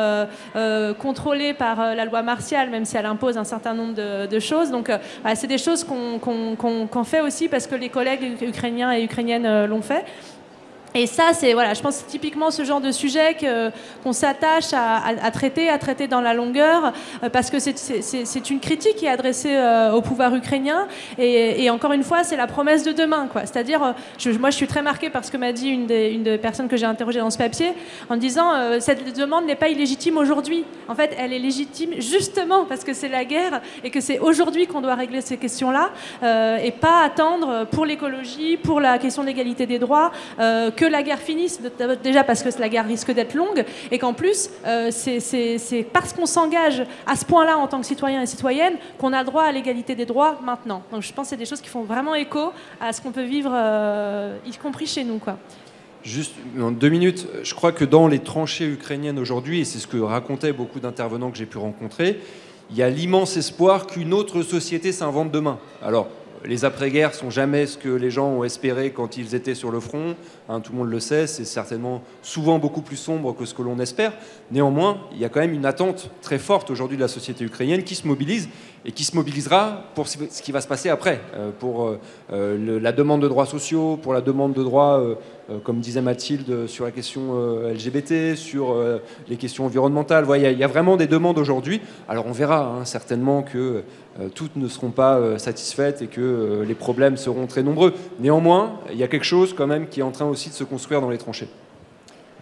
contrôlée par la loi martiale, même si elle impose un certain nombre de choses. Donc c'est des choses qu'on fait aussi parce que les collègues ukrainiens et ukrainiennes l'ont fait. Et ça, c'est, voilà, je pense que c'est typiquement ce genre de sujet qu'on s'attache à traiter dans la longueur, parce que c'est une critique qui est adressée au pouvoir ukrainien. Et encore une fois, c'est la promesse de demain, quoi. C'est-à-dire, moi, je suis très marquée par ce que m'a dit une des personnes que j'ai interrogées dans ce papier, en disant cette demande n'est pas illégitime aujourd'hui. En fait, elle est légitime justement parce que c'est la guerre et que c'est aujourd'hui qu'on doit régler ces questions-là, et pas attendre pour l'écologie, pour la question de l'égalité des droits, que la guerre finisse, déjà parce que la guerre risque d'être longue, et qu'en plus, c'est parce qu'on s'engage à ce point-là en tant que citoyen et citoyenne qu'on a le droit à l'égalité des droits maintenant. Donc je pense que c'est des choses qui font vraiment écho à ce qu'on peut vivre, y compris chez nous, quoi. Juste en 2 minutes, je crois que dans les tranchées ukrainiennes aujourd'hui, et c'est ce que racontaient beaucoup d'intervenants que j'ai pu rencontrer, il y a l'immense espoir qu'une autre société s'invente demain. Alors, les après-guerres sont jamais ce que les gens ont espéré quand ils étaient sur le front. Hein, tout le monde le sait, c'est certainement souvent beaucoup plus sombre que ce que l'on espère. Néanmoins, il y a quand même une attente très forte aujourd'hui de la société ukrainienne qui se mobilise et qui se mobilisera pour ce qui va se passer après, pour la demande de droits sociaux, pour la demande de droits, comme disait Mathilde, sur la question LGBT, sur les questions environnementales. Voilà, il y a vraiment des demandes aujourd'hui. Alors on verra hein, certainement que toutes ne seront pas satisfaites et que les problèmes seront très nombreux. Néanmoins, il y a quelque chose quand même qui est en train aussi de se construire dans les tranchées.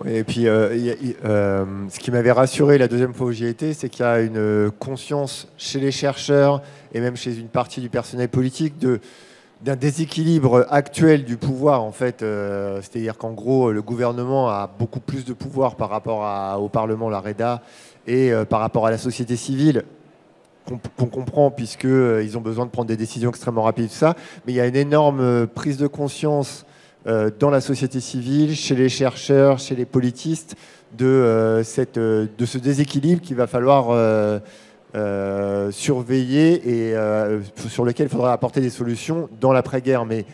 Oui, et puis, ce qui m'avait rassuré la deuxième fois où j'y étais, c'est qu'il y a une conscience chez les chercheurs et même chez une partie du personnel politique d'un déséquilibre actuel du pouvoir, en fait. C'est-à-dire qu'en gros, le gouvernement a beaucoup plus de pouvoir par rapport au Parlement, la REDA, et par rapport à la société civile, qu'on comprend puisqu'ils ont besoin de prendre des décisions extrêmement rapides, tout ça. Mais il y a une énorme prise de conscience dans la société civile, chez les chercheurs, chez les politistes, de ce déséquilibre qu'il va falloir surveiller et sur lequel il faudra apporter des solutions dans l'après-guerre. Mais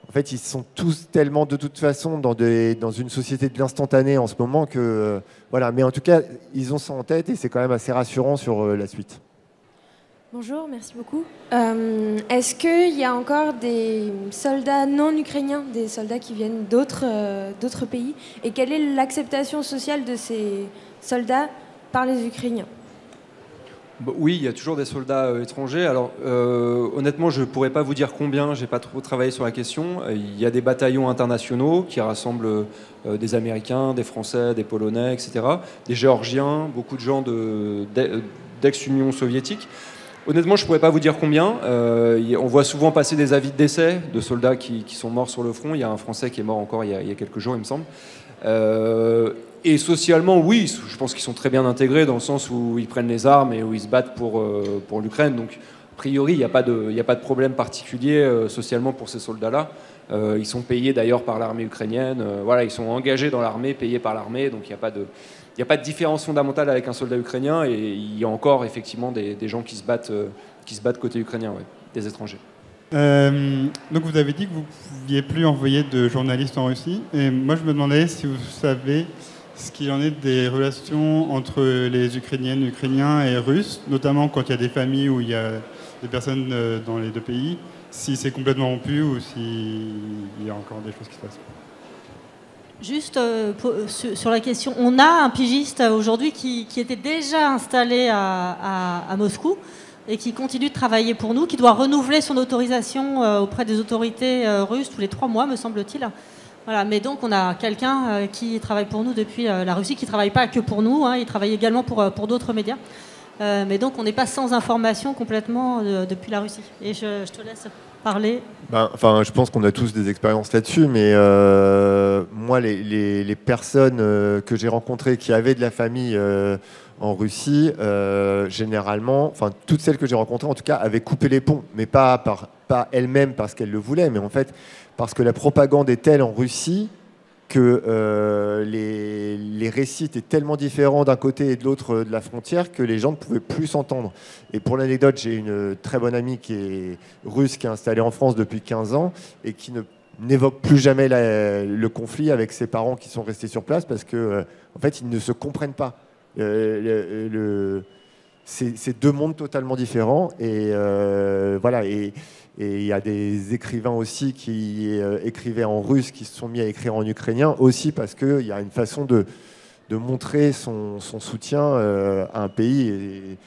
en fait, ils sont tous tellement de toute façon dans une société de l'instantané en ce moment que voilà. Mais en tout cas, ils ont ça en tête et c'est quand même assez rassurant sur la suite. Bonjour, merci beaucoup. Est-ce qu'il y a encore des soldats non ukrainiens, des soldats qui viennent d'autres pays? Et quelle est l'acceptation sociale de ces soldats par les Ukrainiens? Oui, il y a toujours des soldats étrangers. Alors, honnêtement, je ne pourrais pas vous dire combien, je n'ai pas trop travaillé sur la question. Il y a des bataillons internationaux qui rassemblent des Américains, des Français, des Polonais, etc. Des Géorgiens, beaucoup de gens d'ex-Union soviétique. Honnêtement, je ne pourrais pas vous dire combien. On voit souvent passer des avis de décès de soldats qui sont morts sur le front. Il y a un Français qui est mort encore il y a quelques jours, il me semble. Et socialement, oui, je pense qu'ils sont très bien intégrés dans le sens où ils prennent les armes et où ils se battent pour l'Ukraine. Donc, a priori, il n'y a pas de problème particulier socialement pour ces soldats-là. Ils sont payés d'ailleurs par l'armée ukrainienne. Voilà, ils sont engagés dans l'armée, payés par l'armée. Donc, il n'y a pas de différence fondamentale avec un soldat ukrainien. Et il y a encore effectivement des gens qui se battent côté ukrainien, ouais, des étrangers. Donc vous avez dit que vous ne pouviez plus envoyer de journalistes en Russie. Et moi, je me demandais si vous savez ce qu'il en est des relations entre les Ukrainiennes, Ukrainiens et Russes, notamment quand il y a des familles où il y a des personnes dans les deux pays, si c'est complètement rompu ou s'il y a encore des choses qui se passent. Juste sur la question, on a un pigiste aujourd'hui qui était déjà installé à Moscou et qui continue de travailler pour nous, qui doit renouveler son autorisation auprès des autorités russes tous les 3 mois, me semble-t-il. Voilà, mais donc on a quelqu'un qui travaille pour nous depuis la Russie, qui ne travaille pas que pour nous, hein, il travaille également pour d'autres médias. Mais donc on n'est pas sans information complètement depuis la Russie. Et je te laisse parler. Je pense qu'on a tous des expériences là-dessus, mais moi, les personnes que j'ai rencontrées qui avaient de la famille en Russie, généralement, toutes celles que j'ai rencontrées, en tout cas, avaient coupé les ponts, mais pas elles-mêmes parce qu'elles le voulaient, mais en fait parce que la propagande est telle en Russie que les récits étaient tellement différents d'un côté et de l'autre de la frontière que les gens ne pouvaient plus s'entendre. Et pour l'anecdote, j'ai une très bonne amie qui est russe, qui est installée en France depuis 15 ans et qui n'évoque plus jamais le conflit avec ses parents qui sont restés sur place parce que en fait, ils ne se comprennent pas. c'est deux mondes totalement différents. Et voilà. Et il y a des écrivains aussi qui écrivaient en russe, qui se sont mis à écrire en ukrainien aussi parce qu'il y a une façon de montrer son soutien à un pays. Et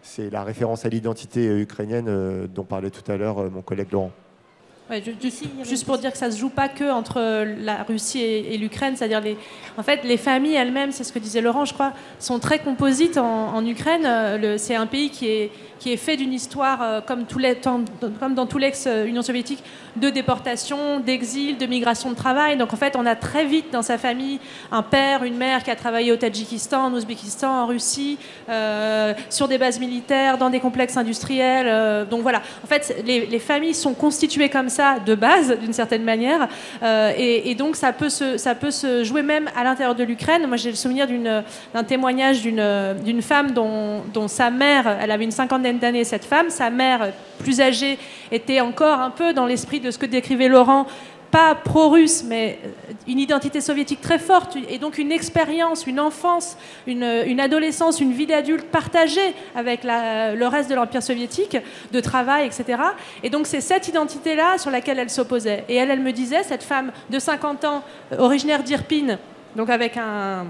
c'est la référence à l'identité ukrainienne dont parlait tout à l'heure mon collègue Laurent. Ouais, juste pour dire que ça ne se joue pas que entre la Russie et l'Ukraine, c'est-à-dire en fait, les familles elles-mêmes, c'est ce que disait Laurent, je crois, sont très composites en Ukraine. C'est un pays qui est fait d'une histoire, comme dans tout l'ex-Union soviétique, de déportation, d'exil, de migration de travail. Donc en fait, on a très vite dans sa famille un père, une mère qui a travaillé au Tadjikistan, en Ouzbékistan, en Russie, sur des bases militaires, dans des complexes industriels. Donc voilà, en fait, les familles sont constituées comme ça de base, d'une certaine manière, et donc ça peut se jouer même à l'intérieur de l'Ukraine. Moi, j'ai le souvenir d'un témoignage d'une femme dont sa mère, elle avait une cinquantaine d'années, cette femme, sa mère plus âgée était encore un peu dans l'esprit de ce que décrivait Laurent, pas pro-russe, mais une identité soviétique très forte, et donc une expérience, une enfance, une adolescence, une vie d'adulte partagée avec le reste de l'Empire soviétique, de travail, etc. Et donc c'est cette identité-là sur laquelle elle s'opposait. Et elle me disait, cette femme de 50 ans, originaire d'Irpin, donc avec un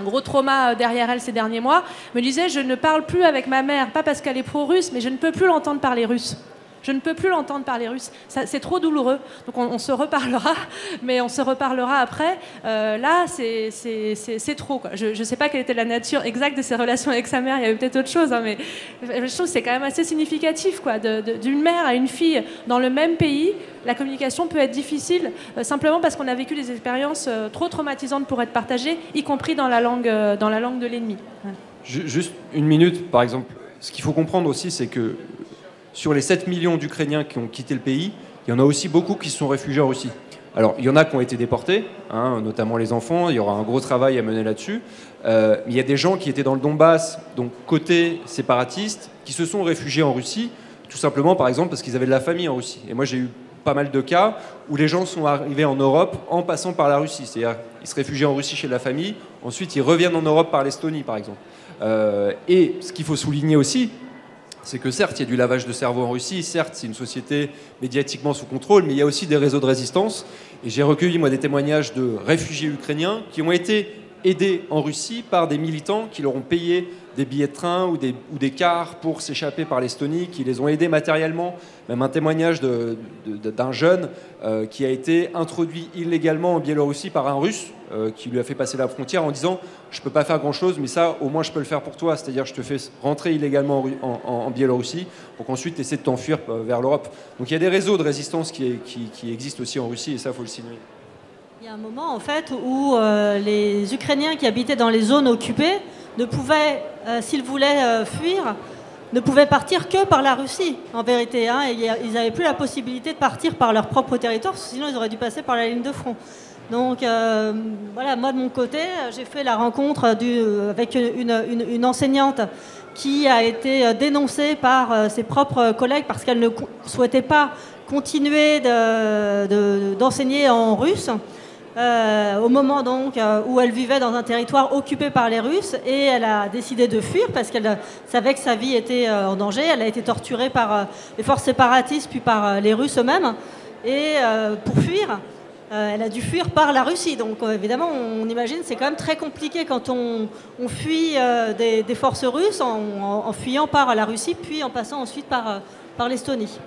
gros trauma derrière elle ces derniers mois, me disait, je ne parle plus avec ma mère, pas parce qu'elle est pro-russe, mais je ne peux plus l'entendre parler russe. Je ne peux plus l'entendre parler russe. C'est trop douloureux. Donc on se reparlera, mais on se reparlera après. Là, c'est trop, quoi. Je ne sais pas quelle était la nature exacte de ses relations avec sa mère. Il y avait peut-être autre chose, hein, mais je trouve que c'est quand même assez significatif, quoi. D'une mère à une fille dans le même pays, la communication peut être difficile simplement parce qu'on a vécu des expériences trop traumatisantes pour être partagées, y compris dans la langue de l'ennemi. Ouais. Juste une minute, par exemple. Ce qu'il faut comprendre aussi, c'est que sur les 7 millions d'Ukrainiens qui ont quitté le pays, il y en a aussi beaucoup qui se sont réfugiés en Russie. Alors, il y en a qui ont été déportés, notamment les enfants, il y aura un gros travail à mener là-dessus. Mais il y a des gens qui étaient dans le Donbass, donc côté séparatiste, qui se sont réfugiés en Russie, tout simplement, par exemple, parce qu'ils avaient de la famille en Russie. Et moi, j'ai eu pas mal de cas où les gens sont arrivés en Europe en passant par la Russie. C'est-à-dire, ils se réfugient en Russie chez la famille, ensuite ils reviennent en Europe par l'Estonie, par exemple. Et ce qu'il faut souligner aussi, c'est que certes, il y a du lavage de cerveau en Russie, certes, c'est une société médiatiquement sous contrôle, mais il y a aussi des réseaux de résistance. Et j'ai recueilli, moi, des témoignages de réfugiés ukrainiens qui ont été aidés en Russie par des militants qui leur ont payé des billets de train ou des cars pour s'échapper par l'Estonie, qui les ont aidés matériellement. Même un témoignage d'un jeune qui a été introduit illégalement en Biélorussie par un Russe qui lui a fait passer la frontière en disant « Je ne peux pas faire grand-chose, mais ça, au moins, je peux le faire pour toi. C'est-à-dire, je te fais rentrer illégalement en Biélorussie pour qu'ensuite, tu essaies de t'enfuir vers l'Europe. » Donc, il y a des réseaux de résistance qui existent aussi en Russie, et ça, il faut le signaler. Il y a un moment, en fait, où les Ukrainiens qui habitaient dans les zones occupées ne pouvaient, s'ils voulaient fuir, ne pouvaient partir que par la Russie, en vérité. Hein, et ils n'avaient plus la possibilité de partir par leur propre territoire, sinon ils auraient dû passer par la ligne de front. Donc voilà, moi de mon côté, j'ai fait la rencontre avec une enseignante qui a été dénoncée par ses propres collègues parce qu'elle ne souhaitait pas continuer d'enseigner en russe. Au moment donc où elle vivait dans un territoire occupé par les Russes, et elle a décidé de fuir parce qu'elle savait que sa vie était en danger. Elle a été torturée par les forces séparatistes puis par les Russes eux-mêmes, et pour fuir elle a dû fuir par la Russie. Donc évidemment on imagine c'est quand même très compliqué quand on fuit des forces russes en fuyant par la Russie puis en passant ensuite par l'Estonie.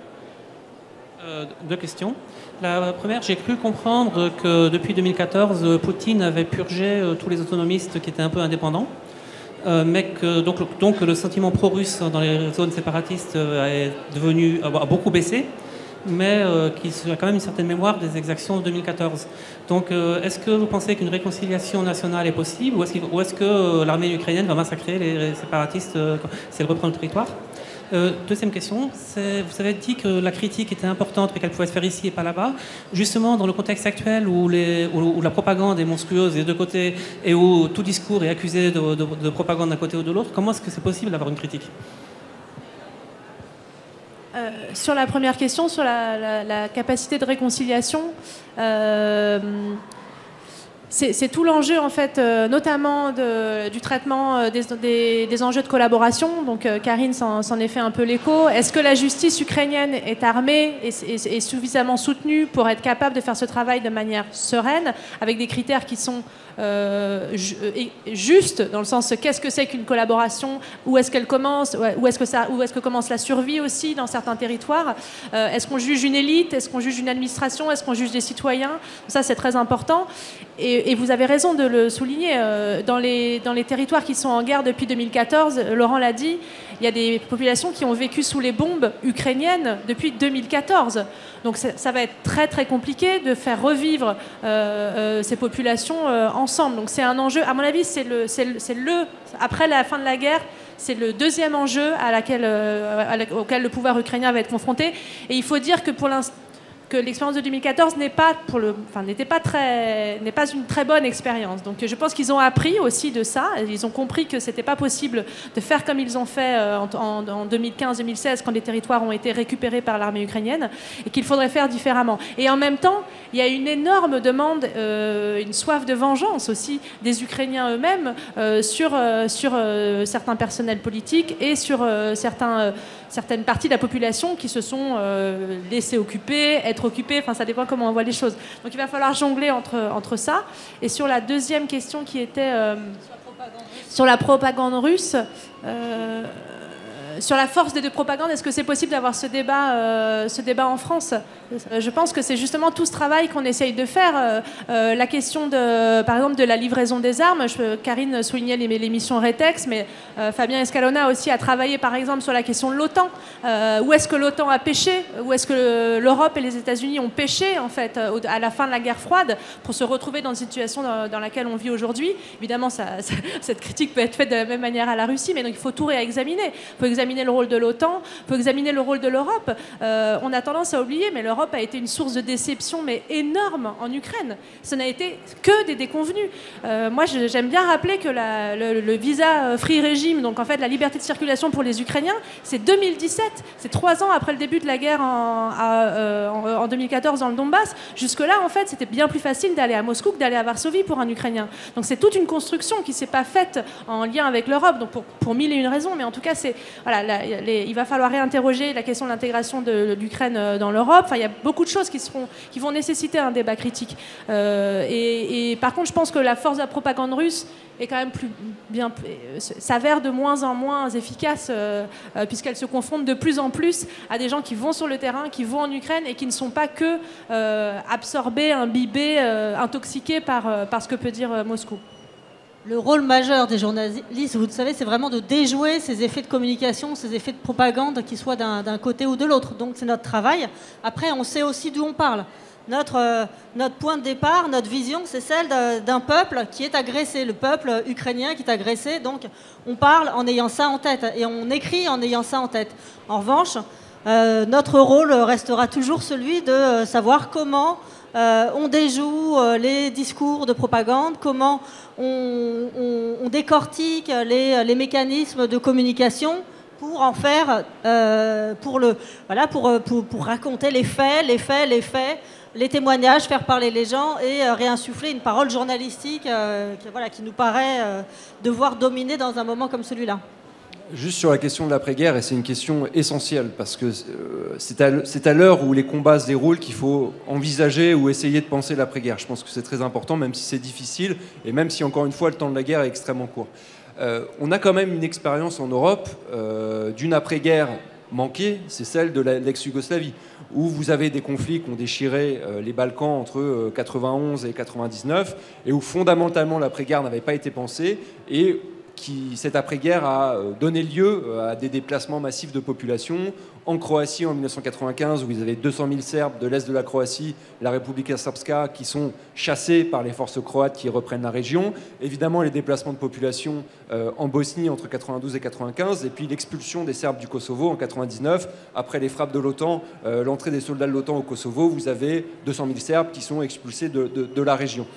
Deux questions. La première, j'ai cru comprendre que depuis 2014, Poutine avait purgé tous les autonomistes qui étaient un peu indépendants, mais que donc le sentiment pro-russe dans les zones séparatistes a beaucoup baissé, mais qu'il y a quand même une certaine mémoire des exactions de 2014. Donc est-ce que vous pensez qu'une réconciliation nationale est possible, ou est-ce que l'armée ukrainienne va massacrer les séparatistes si elle reprend le territoire ? Deuxième question, vous avez dit que la critique était importante mais qu'elle pouvait se faire ici et pas là-bas. Justement, dans le contexte actuel où la propagande est monstrueuse des deux côtés et où tout discours est accusé de propagande d'un côté ou de l'autre, comment est-ce que c'est possible d'avoir une critique ? Sur la première question, sur la capacité de réconciliation, c'est tout l'enjeu, en fait, notamment du traitement des enjeux de collaboration. Donc, Karine s'en est fait un peu l'écho. Est-ce que la justice ukrainienne est armée et suffisamment soutenue pour être capable de faire ce travail de manière sereine, avec des critères qui sont juste dans le sens qu'est-ce que c'est qu'une collaboration, où est-ce qu'elle commence, où est-ce que commence la survie aussi dans certains territoires, est-ce qu'on juge une élite, est-ce qu'on juge une administration, est-ce qu'on juge des citoyens, ça c'est très important et vous avez raison de le souligner, dans les territoires qui sont en guerre depuis 2014, Laurent l'a dit, il y a des populations qui ont vécu sous les bombes ukrainiennes depuis 2014. Donc ça va être très très compliqué de faire revivre ces populations ensemble. Donc c'est un enjeu, à mon avis, après la fin de la guerre, c'est le deuxième enjeu auquel le pouvoir ukrainien va être confronté. Et il faut dire que pour l'instant, que l'expérience de 2014 n'est pas une très bonne expérience. Donc je pense qu'ils ont appris aussi de ça. Ils ont compris que c'était pas possible de faire comme ils ont fait en 2015-2016 quand les territoires ont été récupérés par l'armée ukrainienne et qu'il faudrait faire différemment. Et en même temps, il y a une énorme demande, une soif de vengeance aussi des Ukrainiens eux-mêmes sur certains personnels politiques et sur certaines parties de la population qui se sont laissées occuper, être occupées, enfin ça dépend comment on voit les choses. Donc il va falloir jongler entre ça. Et sur la deuxième question qui était sur la propagande russe, sur la force des deux propagandes, est-ce que c'est possible d'avoir ce débat en France ? Je pense que c'est justement tout ce travail qu'on essaye de faire. La question, par exemple, de la livraison des armes. Karine soulignait les missions Retex, mais Fabien Escalona aussi a travaillé, par exemple, sur la question de l'OTAN. Où est-ce que l'OTAN a péché ? Où est-ce que l'Europe et les États-Unis ont péché, en fait, à la fin de la guerre froide, pour se retrouver dans une situation dans laquelle on vit aujourd'hui ? Évidemment, cette critique peut être faite de la même manière à la Russie, mais donc il faut tout réexaminer. Il faut examiner le rôle de l'OTAN, il faut examiner le rôle de l'Europe. On a tendance à oublier, mais l'Europe a été une source de déception mais énorme en Ukraine. Ça n'a été que des déconvenus. Moi, j'aime bien rappeler que le visa free régime, donc en fait la liberté de circulation pour les Ukrainiens, c'est 2017. C'est 3 ans après le début de la guerre en 2014 dans le Donbass. Jusque-là, en fait, c'était bien plus facile d'aller à Moscou que d'aller à Varsovie pour un Ukrainien. Donc c'est toute une construction qui ne s'est pas faite en lien avec l'Europe, donc pour 1001 raisons, mais en tout cas, il va falloir réinterroger la question de l'intégration de l'Ukraine dans l'Europe. Enfin, il y a beaucoup de choses qui vont nécessiter un débat critique. Et par contre, je pense que la force de la propagande russe est quand même s'avère de moins en moins efficace puisqu'elle se confronte de plus en plus à des gens qui vont sur le terrain, qui vont en Ukraine et qui ne sont pas que absorbés, imbibés, intoxiqués par ce que peut dire Moscou. Le rôle majeur des journalistes, vous le savez, c'est vraiment de déjouer ces effets de communication, ces effets de propagande, qu'ils soient d'un côté ou de l'autre. Donc c'est notre travail. Après, on sait aussi d'où on parle. Notre point de départ, notre vision, c'est celle d'un peuple qui est agressé, le peuple ukrainien qui est agressé. Donc on parle en ayant ça en tête et on écrit en ayant ça en tête. En revanche, notre rôle restera toujours celui de savoir comment on déjoue les discours de propagande, comment on décortique les mécanismes de communication pour en faire, pour raconter les faits, les témoignages, faire parler les gens et réinsuffler une parole journalistique qui nous paraît devoir dominer dans un moment comme celui-là. Juste sur la question de l'après-guerre, et c'est une question essentielle, parce que c'est à l'heure où les combats se déroulent qu'il faut envisager ou essayer de penser l'après-guerre. Je pense que c'est très important, même si c'est difficile, et même si, encore une fois, le temps de la guerre est extrêmement court. On a quand même une expérience en Europe d'une après-guerre manquée, c'est celle de l'ex-Yougoslavie, où vous avez des conflits qui ont déchiré les Balkans entre 91 et 99, et où fondamentalement l'après-guerre n'avait pas été pensée, et cette après-guerre a donné lieu à des déplacements massifs de population. En Croatie, en 1995, où vous avez 200 000 Serbes de l'est de la Croatie, la Republika Srpska, qui sont chassés par les forces croates qui reprennent la région. Évidemment, les déplacements de population en Bosnie entre 92 et 95, et puis l'expulsion des Serbes du Kosovo en 99. Après les frappes de l'OTAN, l'entrée des soldats de l'OTAN au Kosovo, vous avez 200 000 Serbes qui sont expulsés de la région.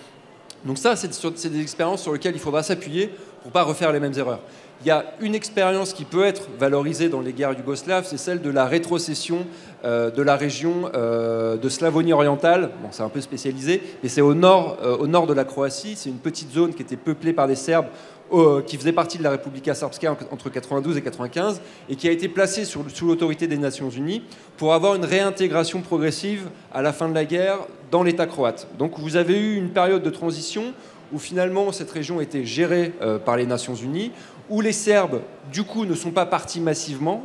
Donc ça, c'est des expériences sur lesquelles il faudra s'appuyer pour ne pas refaire les mêmes erreurs. Il y a une expérience qui peut être valorisée dans les guerres yougoslaves, c'est celle de la rétrocession de la région de Slavonie orientale. Bon, c'est un peu spécialisé, mais c'est au nord de la Croatie. C'est une petite zone qui était peuplée par des Serbes qui faisait partie de la Republika Srpska entre 92 et 95 et qui a été placée sous l'autorité des Nations Unies pour avoir une réintégration progressive à la fin de la guerre dans l'État croate. Donc vous avez eu une période de transition où finalement cette région était gérée par les Nations Unies, où les Serbes du coup ne sont pas partis massivement,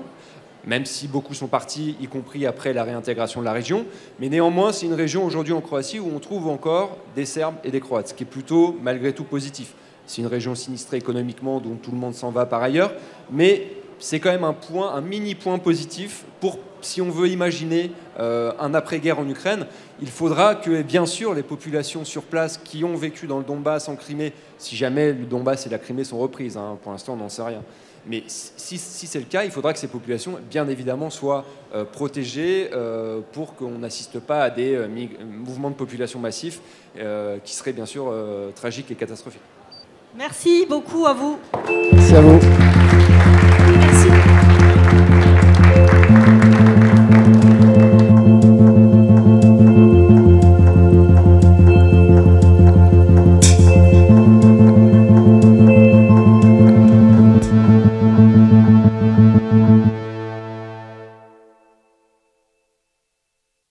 même si beaucoup sont partis, y compris après la réintégration de la région. Mais néanmoins, c'est une région aujourd'hui en Croatie où on trouve encore des Serbes et des Croates, ce qui est plutôt malgré tout positif. C'est une région sinistrée économiquement, dont tout le monde s'en va par ailleurs, mais c'est quand même un mini-point positif pour, si on veut imaginer un après-guerre en Ukraine, il faudra que, bien sûr, les populations sur place qui ont vécu dans le Donbass, en Crimée, si jamais le Donbass et la Crimée sont reprises, hein, pour l'instant on n'en sait rien, mais si c'est le cas, il faudra que ces populations, bien évidemment, soient protégées pour qu'on n'assiste pas à des mouvements de population massifs qui seraient bien sûr tragiques et catastrophiques. Merci beaucoup à vous. Merci à vous.